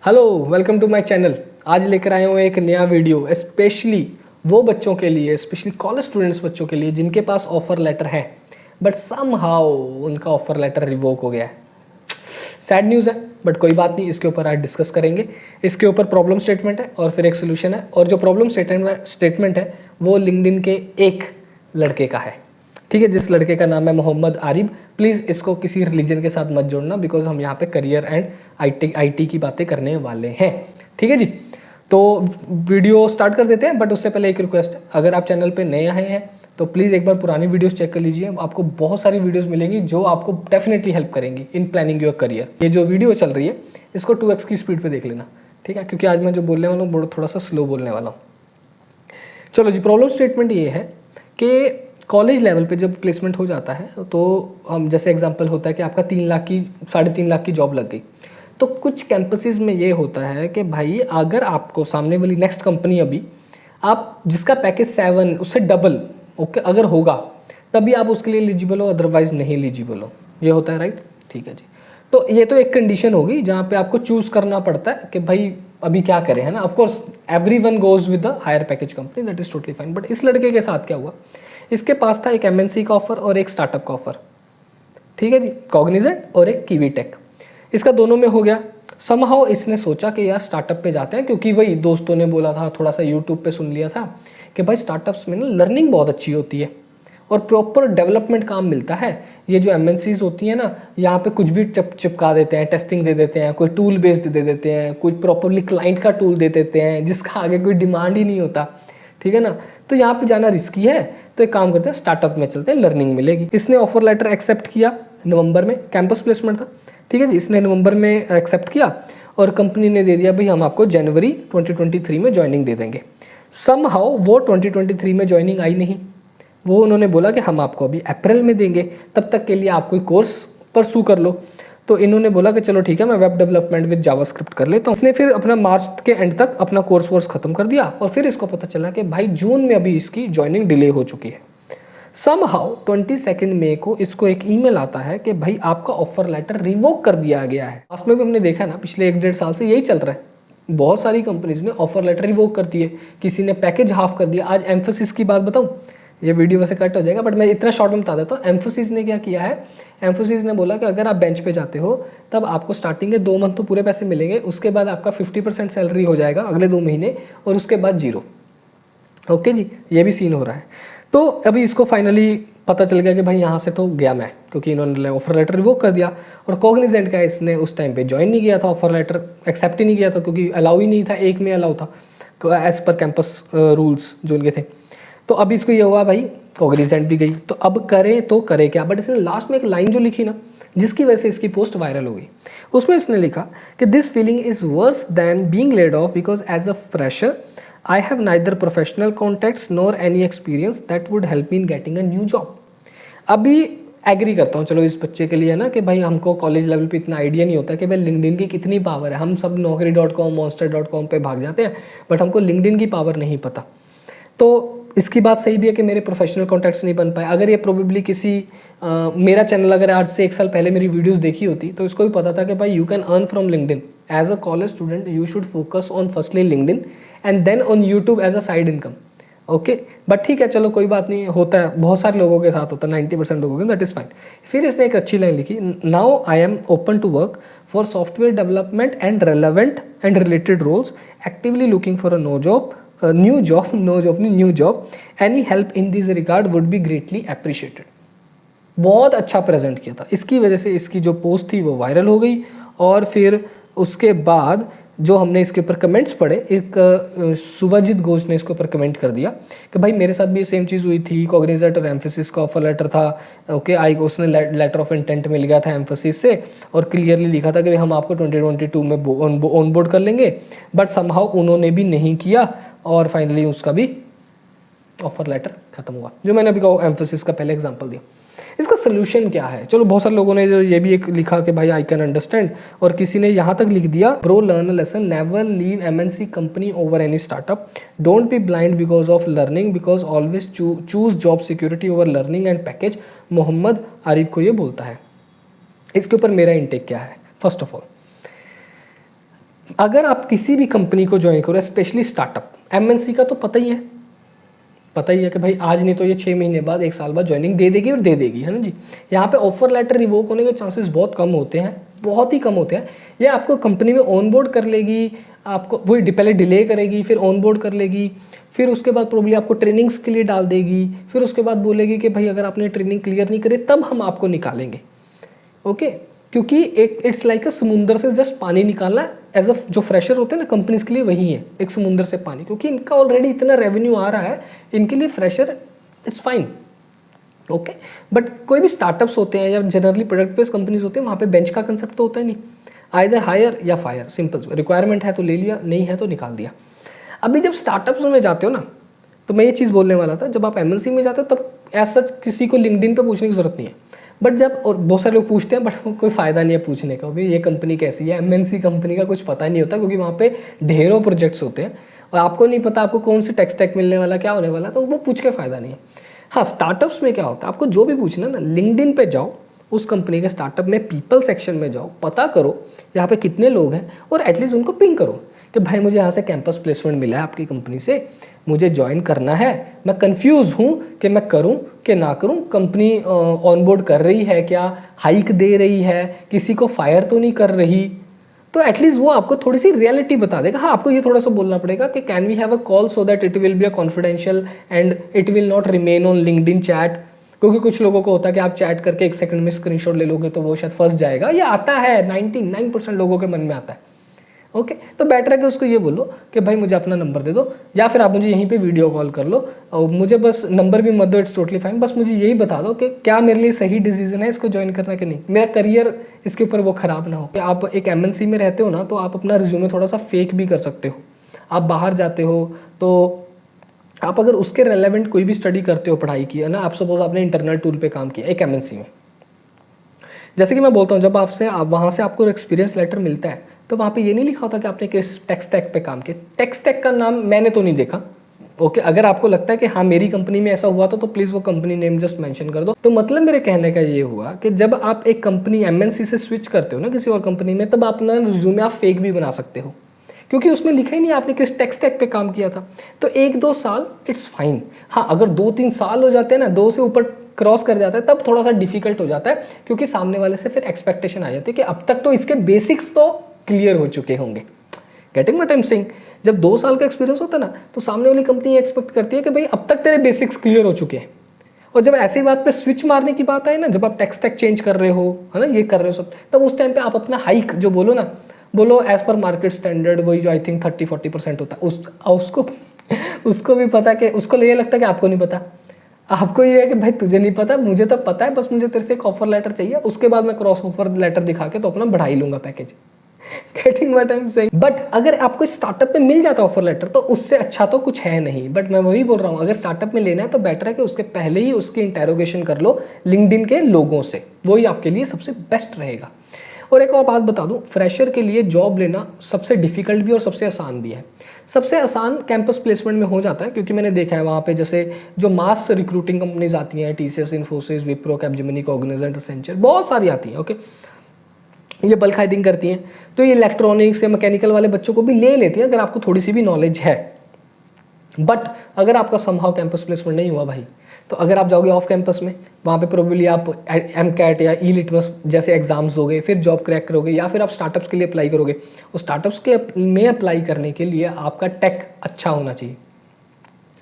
Hello, welcome to my channel. आज लेकर आए हूँ एक नया वीडियो स्पेशली वो बच्चों के लिए, स्पेशली कॉलेज स्टूडेंट्स बच्चों के लिए जिनके पास ऑफर लेटर है बट समहाउ उनका ऑफर लेटर रिवोक हो गया है। सैड न्यूज़ है बट कोई बात नहीं, इसके ऊपर आज डिस्कस करेंगे। इसके ऊपर प्रॉब्लम स्टेटमेंट है और फिर एक सोल्यूशन है, और जो प्रॉब्लम स्टेटमेंट है वो लिंक्डइन के एक लड़के का है, ठीक है, जिस लड़के का नाम है मोहम्मद आरिफ। प्लीज़ इसको किसी रिलीजन के साथ मत जोड़ना, बिकॉज हम यहाँ पे करियर एंड आईटी की बातें करने वाले हैं, ठीक है जी। तो वीडियो स्टार्ट कर देते हैं, बट उससे पहले एक रिक्वेस्ट है, अगर आप चैनल पे नए आए हैं तो प्लीज़ एक बार पुरानी वीडियोस चेक कर लीजिए। आपको बहुत सारी वीडियोस मिलेंगी जो आपको डेफिनेटली हेल्प करेंगी इन प्लानिंग योर करियर। ये जो वीडियो चल रही है इसको 2x की स्पीड पे देख लेना, ठीक है, क्योंकि आज मैं जो बोलने वाला हूँ थोड़ा सा स्लो बोलने वाला हूँ। चलो जी, प्रॉब्लम स्टेटमेंट ये है कि कॉलेज लेवल पे जब प्लेसमेंट हो जाता है तो हम जैसे एग्जांपल होता है कि आपका 3 लाख की 3.5 लाख की जॉब लग गई, तो कुछ कैंपसेस में ये होता है कि भाई अगर आपको सामने वाली नेक्स्ट कंपनी अभी आप जिसका पैकेज 7 उससे डबल ओके अगर होगा तभी आप उसके लिए एलिजिबल हो, अदरवाइज नहीं एलिजिबल हो। ये होता है, राइट, ठीक है जी। तो ये तो एक कंडीशन होगी जहाँ पे आपको चूज करना पड़ता है कि भाई अभी क्या करें, है ना। Of course everyone goes with the higher package company, that is totally fine. But इस लड़के के साथ क्या हुआ, इसके पास था एक एमएनसी का ऑफर और एक स्टार्टअप का ऑफर, ठीक है जी, कॉग्निजेंट और एक कीवी टेक। इसका दोनों में हो गया। समहाउ इसने सोचा कि यार स्टार्टअप पे जाते हैं, क्योंकि वही दोस्तों ने बोला था, थोड़ा सा यूट्यूब पे सुन लिया था कि भाई स्टार्टअप्स में ना लर्निंग बहुत अच्छी होती है और प्रॉपर डेवलपमेंट काम मिलता है। ये जो एमएनसीज होती है ना, यहाँ पे कुछ भी चिपका देते हैं, टेस्टिंग दे देते हैं, कोई टूल बेस्ड दे देते हैं, कोई प्रॉपरली क्लाइंट का टूल दे देते हैं जिसका आगे कोई डिमांड ही नहीं होता, ठीक है ना। तो यहाँ पे जाना रिस्की है, तो एक काम करते हैं स्टार्टअप में चलते हैं, लर्निंग मिलेगी। इसने ऑफर लेटर एक्सेप्ट किया नवंबर में, कैंपस प्लेसमेंट था, ठीक है जी। इसने नवंबर में एक्सेप्ट किया और कंपनी ने दे दिया भाई हम आपको जनवरी 2023 में ज्वाइनिंग दे देंगे। समहाउ वो 2023 में ज्वाइनिंग आई नहीं, वो उन्होंने बोला कि हम आपको अभी अप्रैल में देंगे, तब तक के लिए आप कोई कोर्स परसू कर लो। तो इन्होंने बोला कि चलो ठीक है, मैं वेब डेवलपमेंट विद जावास्क्रिप्ट कर लेता हूँ। इसने फिर अपना मार्च के एंड तक अपना कोर्स वोर्स खत्म कर दिया और फिर इसको पता चला कि भाई जून में अभी इसकी ज्वाइनिंग डिले हो चुकी है। समहाउ 22 मई को इसको एक ईमेल आता है कि भाई आपका ऑफर लेटर रिवोक कर दिया गया है। पास में भी हमने देखा ना, पिछले 1-1.5 साल से यही चल रहा है, बहुत सारी कंपनीज ने ऑफर लेटर रिवोक कर दिए, किसी ने पैकेज हाफ कर दिया। आज एम्फोसिस की बात बताऊं, ये वीडियो वैसे कट हो जाएगा बट मैं इतना शॉर्ट में बता देता हूँ। एम्फोसिस ने क्या किया है, एम्फोसिस ने बोला कि अगर आप बेंच पे जाते हो तब आपको स्टार्टिंग के 2 मंथ तो पूरे पैसे मिलेंगे, उसके बाद आपका 50% सैलरी हो जाएगा अगले 2 महीने, और उसके बाद 0। ओके जी, ये भी सीन हो रहा है। तो अभी इसको फाइनली पता चल गया कि भाई यहाँ से तो गया मैं, क्योंकि इन्होंने ऑफर लेटर रिवोक कर दिया। और कॉग्निजेंट का इसने उस टाइम पे ज्वाइन नहीं किया था, ऑफर लेटर एक्सेप्ट ही नहीं किया था, क्योंकि अलाउ ही नहीं था, एक में अलाउ था एज पर कैंपस रूल्स जो उनके थे। तो अभी इसको ये हुआ भाई कॉग्निजेंट भी गई, तो अब करे तो करे क्या। बट इसने लास्ट में एक लाइन जो लिखी ना, जिसकी वजह से इसकी पोस्ट वायरल हो गई, उसमें इसने लिखा कि this feeling is worse than being laid off because as a fresher I have neither professional contacts nor any experience that would help me in getting a new job। अभी agree करता हूँ, चलो इस बच्चे के लिए है ना कि भाई हमको कॉलेज लेवल पे इतना आइडिया नहीं होता कि भाई लिंक्डइन की कितनी पावर है। हम सब naukri.com monster.com पे भाग जाते हैं, बट हमको लिंक्डइन की पावर नहीं पता। तो इसकी बात सही भी है कि मेरे प्रोफेशनल कॉन्टैक्ट्स नहीं बन पाए। अगर ये प्रोबेबली किसी मेरा चैनल अगर आज से 1 साल पहले मेरी वीडियोस देखी होती तो इसको भी पता था कि भाई you can earn from LinkedIn as a college student, you should focus on firstly LinkedIn and then on YouTube as a side income. Okay, but ठीक है, चलो कोई बात नहीं, होता है, बहुत सारे लोगों के साथ होता है, 90% लोगों के, दैट इज फाइन। फिर इसने एक अच्छी लाइन लिखी, now I am open to work for software development and relevant and related roles, actively looking for a new job, any help in this regard would be greatly appreciated. बहुत अच्छा present किया था, इसकी वजह से इसकी जो पोस्ट थी वो वायरल हो गई। और फिर उसके बाद जो हमने इसके ऊपर कमेंट्स पढ़े, एक सुभाजीत घोष ने इसके ऊपर कमेंट कर दिया कि भाई मेरे साथ भी सेम चीज़ हुई थी, कॉग्निजेंट और एम्फोसिस का ऑफर लेटर था, ओके उसने लेटर ऑफ इंटेंट मिल गया था एम्फोसिस से और क्लियरली लिखा था कि हम आपको 2022 में ऑन बोर्ड कर लेंगे, बट समहाउ उन्होंने भी नहीं किया और फाइनली उसका भी ऑफर लेटर खत्म हुआ, जो मैंने अभी एम्फोसिस का पहले एग्जाम्पल दिया। इसका सोल्यूशन क्या है, चलो बहुत सारे लोगों ने जो ये भी एक लिखा कि भाई आई कैन अंडरस्टैंड, और किसी ने यहाँ तक लिख दिया, pro learn lesson, never leave MNC company over any startup, don't be blind because of learning, because always choose job security over learning and package. Mohammad Arif को ये बोलता है। इसके ऊपर मेरा इंटेक क्या है, फर्स्ट ऑफ ऑल अगर आप किसी भी कंपनी को ज्वाइन करो, स्पेशली स्टार्टअप, एमएनसी का तो पता ही है कि भाई आज नहीं तो ये 6 महीने बाद 1 साल बाद ज्वाइनिंग दे देगी और दे देगी, है ना जी। यहाँ पे ऑफर लेटर रिवोक होने के चांसेस बहुत कम होते हैं, बहुत ही कम होते हैं। ये आपको कंपनी में ऑन बोर्ड कर लेगी, आपको वही पहले डिले करेगी, फिर ऑन बोर्ड कर लेगी, फिर उसके बाद प्रोबब्ली आपको ट्रेनिंग्स के लिए डाल देगी, फिर उसके बाद बोलेगी कि भाई अगर आपने ट्रेनिंग क्लियर नहीं करी तब हम आपको निकालेंगे। ओके, क्योंकि एक इट्स लाइक अ समुंदर से जस्ट पानी निकालना एज अ जो फ्रेशर होते हैं ना कंपनीज के लिए, वही है एक समुंदर से पानी, क्योंकि इनका ऑलरेडी इतना रेवेन्यू आ रहा है, इनके लिए fresher it's fine. Okay, but कोई भी स्टार्टअप्स होते हैं या जनरली प्रोडक्ट बेस्ड कंपनीज होते हैं, वहाँ पे बेंच का कंसेप्ट तो होता है नहीं, आइदर हायर या फायर, सिंपल। रिक्वायरमेंट है तो ले लिया, नहीं है तो निकाल दिया। अभी जब स्टार्टअप्स में जाते हो ना, तो मैं ये चीज़ बोलने वाला था, जब आप एमएनसी में जाते हो तब एज सच किसी को लिंक्डइन पे पूछने की जरूरत नहीं है। बट जब, और बहुत सारे लोग पूछते हैं बट कोई फ़ायदा नहीं है पूछने का, भाई ये कंपनी कैसी है, एमएनसी कंपनी का कुछ पता नहीं होता, क्योंकि वहाँ पे ढेरों प्रोजेक्ट्स होते हैं और आपको नहीं पता आपको कौन से टेक स्टैक मिलने वाला, क्या होने वाला, तो वो पूछ के फ़ायदा नहीं है। हाँ, स्टार्टअप्स में क्या होता है, आपको जो भी पूछना ना, लिंक्डइन पे जाओ, उस कंपनी के स्टार्टअप में पीपल सेक्शन में जाओ, पता करो यहाँ पे कितने लोग हैं और एटलीस्ट उनको पिंग करो कि भाई मुझे यहाँ से कैंपस प्लेसमेंट मिला है आपकी कंपनी से, मुझे ज्वाइन करना है, मैं कंफ्यूज हूँ कि मैं करूँ कि ना करूँ, कंपनी ऑनबोर्ड कर रही है क्या, हाइक दे रही है, किसी को फायर तो नहीं कर रही, तो एटलीस्ट वो आपको थोड़ी सी रियलिटी बता देगा। हाँ, आपको ये थोड़ा सा बोलना पड़ेगा कि can we have a call so that it will be a confidential and it will not remain on LinkedIn chat, क्योंकि कुछ लोगों को होता है कि आप चैट करके 1 सेकंड में स्क्रीनशॉट ले लोगे तो वो शायद फंस जाएगा, ये आता है 99% लोगों के मन में आता है। ओके, तो बेटर है कि उसको ये बोलो कि भाई मुझे अपना नंबर दे दो, या फिर आप मुझे यहीं पे वीडियो कॉल कर लो, और मुझे बस नंबर भी मत दो, इट्स टोटली फाइन, बस मुझे यही बता दो कि क्या मेरे लिए सही डिसीजन है इसको ज्वाइन करना कि नहीं, मेरा करियर इसके ऊपर वो खराब ना हो। आप एक एमएनसी में रहते हो ना, तो आप अपना रिज्यूमे थोड़ा सा फेक भी कर सकते हो। आप बाहर जाते हो तो आप अगर उसके रेलेवेंट कोई भी स्टडी करते हो, पढ़ाई की है ना, आप सपोज आपने इंटरनल टूल पे काम किया एक एमएनसी में, जैसे कि मैं बोलता हूँ, जब आप वहाँ से आपको एक्सपीरियंस लेटर मिलता है तो वहाँ पे ये नहीं लिखा होता कि आपने किस टेक स्टैक पे काम किया। टेक स्टैक का नाम मैंने तो नहीं देखा। ओके, अगर आपको लगता है कि हाँ मेरी कंपनी में ऐसा हुआ था तो प्लीज़ वो कंपनी नेम जस्ट मेंशन कर दो। तो मतलब मेरे कहने का ये हुआ कि जब आप एक कंपनी एमएनसी से स्विच करते हो ना किसी और कंपनी में, तब अपना रिज्यूमे आप फेक भी बना सकते हो, क्योंकि उसमें लिखा ही नहीं आपने किस टेक स्टैक पे काम किया था। तो 1-2 साल इट्स फाइन। हाँ, अगर 2-3 साल हो जाते हैं ना, 2 से ऊपर क्रॉस कर जाता है, तब थोड़ा सा डिफिकल्ट हो जाता है, क्योंकि सामने वाले से फिर एक्सपेक्टेशन आ जाती है कि अब तक तो इसके बेसिक्स तो क्लियर हो चुके होंगे। Getting what I am saying? जब 2 साल का एक्सपीरियंस होता है ना, तो सामने वाली कंपनी ये एक्सपेक्ट करती है कि भाई अब तक तेरे बेसिक्स क्लियर हो चुके हैं। और जब ऐसी बात पे स्विच मारने की बात आए ना, जब आप टेक स्टैक चेंज कर रहे हो, है ना, ये कर रहे हो सब, तब उस टाइम पे आप अपना हाइक जो बोलो ना, बोलो एज पर मार्केट स्टैंडर्ड, वही जो आई थिंक 30-40% होता है, उसको भी पता कि उसको ये लगता है कि आपको नहीं पता। आपको ये है कि भाई तुझे नहीं पता, मुझे तो पता है, बस मुझे तेरे से एक ऑफर लेटर चाहिए, उसके बाद मैं क्रॉस ऑफर लेटर दिखा के तो अपना बढ़ा ही लूंगा package. Getting what I am saying? But अगर आपको स्टार्टअप में मिल जाता ऑफर लेटर तो उससे अच्छा तो कुछ है नहीं। बट मैं वही बोल रहा हूँ, अगर स्टार्टअप में लेना है तो बेटर है कि उसके पहले ही उसकी इंटेरोगेशन कर लो लिंक्डइन के लोगों से, वही आपके लिए सबसे बेस्ट रहेगा। और एक और बात बता दूं, फ्रेशर के लिए जॉब लेना सबसे डिफिकल्ट भी और सबसे आसान भी है। सबसे आसान कैंपस प्लेसमेंट में हो जाता है, क्योंकि मैंने देखा है वहाँ पे जैसे जो मास रिक्रूटिंग कंपनीज आती हैं, TCS, Infosys, Wipro, Capgemini, Cognizant, Accenture, बहुत सारी आती हैं। ओके, ये बल्क हायरिंग करती हैं, तो ये इलेक्ट्रॉनिक्स या मैकेनिकल वाले बच्चों को भी ले लेती हैं अगर आपको थोड़ी सी भी नॉलेज है। बट अगर आपका समहाउ कैंपस प्लेसमेंट नहीं हुआ भाई, तो अगर आप जाओगे ऑफ कैंपस में, वहाँ पे प्रोबेबली आप एमकैट या ई लिटमस जैसे एग्जाम्स दोगे, फिर जॉब क्रैक करोगे, या फिर आप स्टार्टअप्स के लिए अप्लाई करोगे। और स्टार्टअप्स के में अप्लाई करने के लिए आपका टेक अच्छा होना चाहिए,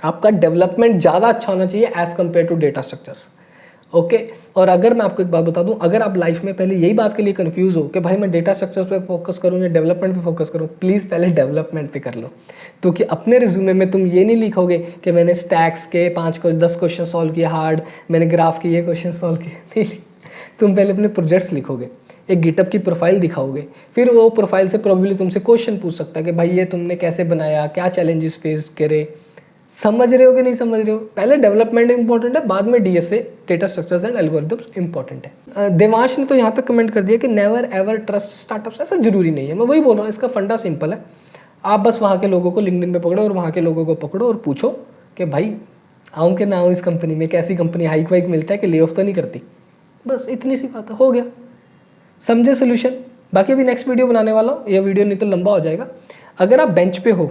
आपका डेवलपमेंट ज़्यादा अच्छा होना चाहिए as compare to data structures. Okay, और अगर मैं आपको एक बात बता दूं, अगर आप लाइफ में पहले यही बात के लिए कंफ्यूज हो कि भाई मैं डेटा स्ट्रक्चर्स पे फोकस करूं या डेवलपमेंट पे फोकस करूं, प्लीज़ पहले डेवलपमेंट पे कर लो। तो कि अपने रिज्यूमे में तुम ये नहीं लिखोगे कि मैंने स्टैक्स के 10 क्वेश्चन सॉल्व किए हार्ड, मैंने ग्राफ के ये क्वेश्चन सॉल्व किए, नहीं। तुम पहले अपने प्रोजेक्ट्स लिखोगे, एक गिटअप की प्रोफाइल दिखाओगे, फिर वो प्रोफाइल से प्रोबेबली तुमसे क्वेश्चन पूछ सकता है कि भाई ये तुमने कैसे बनाया, क्या चैलेंजेस फेस करे, समझ रहे हो कि नहीं समझ रहे हो। पहले डेवलपमेंट इंपॉर्टेंट है, बाद में DSA, data structures and algorithms important है। देवांश ने तो यहाँ तक कमेंट कर दिया कि नेवर एवर ट्रस्ट स्टार्टअप्स। ऐसा जरूरी नहीं है, मैं वही बोल रहा हूँ, इसका फंडा सिंपल है। आप बस वहाँ के लोगों को लिंक्डइन पे पकड़ो और वहाँ के लोगों को पकड़ो और पूछो कि भाई आऊँ कि ना आऊँ इस कंपनी में, कैसी कंपनी, हाइक वाइक मिलता है कि ले ऑफ तो नहीं करती, बस इतनी सी बात है, हो गया। समझे सोल्यूशन? बाकी अभी नेक्स्ट वीडियो बनाने वाला हूँ, यह वीडियो नहीं तो लंबा हो जाएगा। अगर आप बेंच पे हो,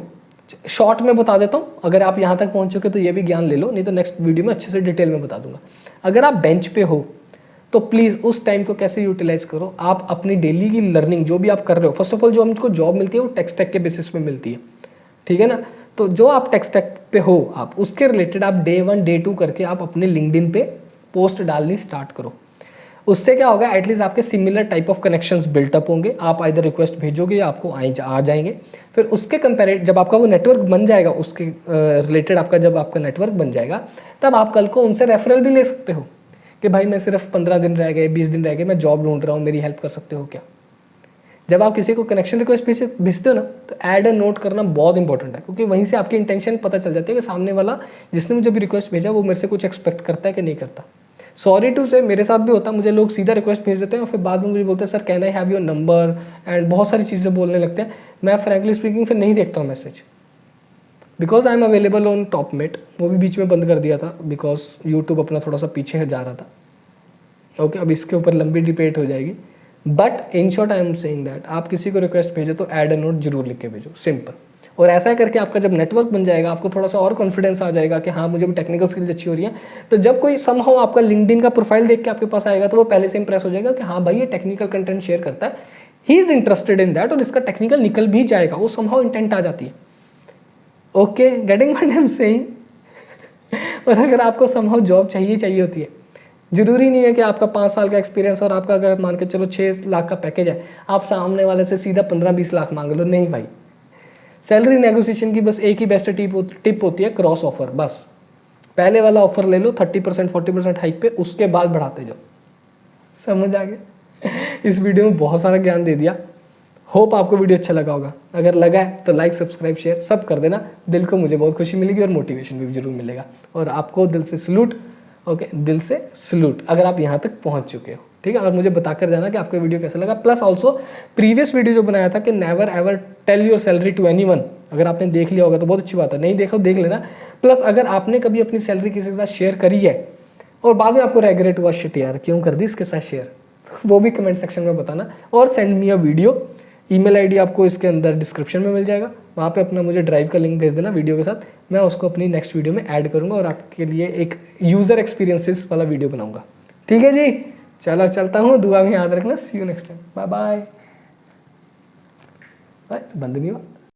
शॉर्ट में बता देता हूँ, अगर आप यहाँ तक पहुँच चुके तो ये भी ज्ञान ले लो, नहीं तो नेक्स्ट वीडियो में अच्छे से डिटेल में बता दूंगा। अगर आप बेंच पे हो तो प्लीज़ उस टाइम को कैसे यूटिलाइज करो, आप अपनी डेली की लर्निंग जो भी आप कर रहे हो, फर्स्ट ऑफ ऑल जो हमको जॉब मिलती है वो टेक स्टैक के बेसिस पे मिलती है, ठीक है ना। तो जो आप टेक स्टैक पे हो, आप उसके रिलेटेड आप डे 1 डे 2 करके आप अपने लिंक्डइन पे पोस्ट डालनी स्टार्ट करो। उससे क्या होगा, एटलीस्ट आपके similar type of connections built up होंगे, आप आइदर रिक्वेस्ट भेजोगे या आपको आ जाएंगे। फिर उसके कंपेरेट जब आपका वो नेटवर्क बन जाएगा, उसके रिलेटेड आपका जब आपका नेटवर्क बन जाएगा, तब आप कल को उनसे रेफरल भी ले सकते हो कि भाई मैं सिर्फ 15 दिन रह गए, 20 दिन रह गए, मैं जॉब ढूंढ रहा हूँ, मेरी हेल्प कर सकते हो क्या। जब आप किसी को कनेक्शन रिक्वेस्ट भेजते हो ना, तो ऐड अ नोट करना बहुत इंपॉर्टेंट है, क्योंकि वहीं से आपकी इंटेंशन पता चल जाती है कि सामने वाला जिसने मुझे भी रिक्वेस्ट भेजा वो मेरे से कुछ एक्सपेक्ट करता है कि नहीं करता। सॉरी टू से मेरे साथ भी होता, मुझे लोग सीधा रिक्वेस्ट भेज देते हैं और फिर बाद में मुझे बोलते हैं sir can I have your number, and बहुत सारी चीज़ें बोलने लगते हैं। मैं फ्रैंकली स्पीकिंग फिर नहीं देखता हूँ message, because I am available on Topmate, वो भी बीच में बंद कर दिया था बिकॉज यूट्यूब अपना थोड़ा सा पीछे जा रहा था। ओके, अब इसके ऊपर लंबी डिबेट हो जाएगी, but in short I am saying that आप किसी को रिक्वेस्ट भेजो तो ऐड अ नोट जरूर लिख के भेजो, सिंपल। और ऐसा करके आपका जब नेटवर्क बन जाएगा, आपको थोड़ा सा और कॉन्फिडेंस आ जाएगा कि हाँ मुझे भी टेक्निकल स्किल्स अच्छी हो रही है, तो जब कोई समहाउ आपका लिंक्डइन का प्रोफाइल देख के आपके पास आएगा तो वो पहले से इंप्रेस हो जाएगा कि हाँ भाई ये टेक्निकल कंटेंट शेयर करता है, he is interested in that, और इसका टेक्निकल निकल भी जाएगा, वो समहाउ इंटेंट आ जाती है। Okay, getting what I am saying. और अगर आपको समहाउ जॉब चाहिए होती है, जरूरी नहीं है कि आपका 5 साल का एक्सपीरियंस और आपका अगर मान के चलो 6 लाख का पैकेज है, आप सामने वाले से सीधा 15-20 लाख मांग लो, नहीं भाई। सैलरी नेगोशिएशन की बस एक ही बेस्ट टिप होती है, क्रॉस ऑफर। बस पहले वाला ऑफर ले लो 30% 40% हाइक पे, उसके बाद बढ़ाते जाओ। समझ आ गया। इस वीडियो में बहुत सारा ज्ञान दे दिया, होप आपको वीडियो अच्छा लगा होगा। अगर लगा है तो लाइक सब्सक्राइब शेयर सब कर देना, दिल को मुझे बहुत खुशी मिलेगी और मोटिवेशन भी जरूर मिलेगा। और आपको दिल से सलूट, ओके, दिल से सलूट अगर आप यहाँ तक पहुँच चुके हो, ठीक है। और मुझे बताकर जाना कि आपको वीडियो कैसा लगा। प्लस ऑल्सो प्रीवियस वीडियो जो बनाया था कि never ever tell your salary to anyone, अगर आपने देख लिया होगा तो बहुत अच्छी बात है, नहीं देखो देख लेना। प्लस अगर आपने कभी अपनी सैलरी किसी के साथ शेयर करी है और बाद में आपको रेगरेट हुआ, शिट यार क्यों कर दी इसके साथ शेयर, वो भी कमेंट सेक्शन में बताना। और send me a video, email ID आपको इसके अंदर डिस्क्रिप्शन में मिल जाएगा, वहाँ पे अपना मुझे ड्राइव का लिंक भेज देना वीडियो के साथ, मैं उसको अपनी नेक्स्ट वीडियो में ऐड करूँगा और आपके लिए एक यूज़र एक्सपीरियंसेस वाला वीडियो बनाऊँगा। ठीक है जी, चलो चलता हूँ, दुआ में याद रखना। See you next time, bye bye. बंद नहीं हुआ।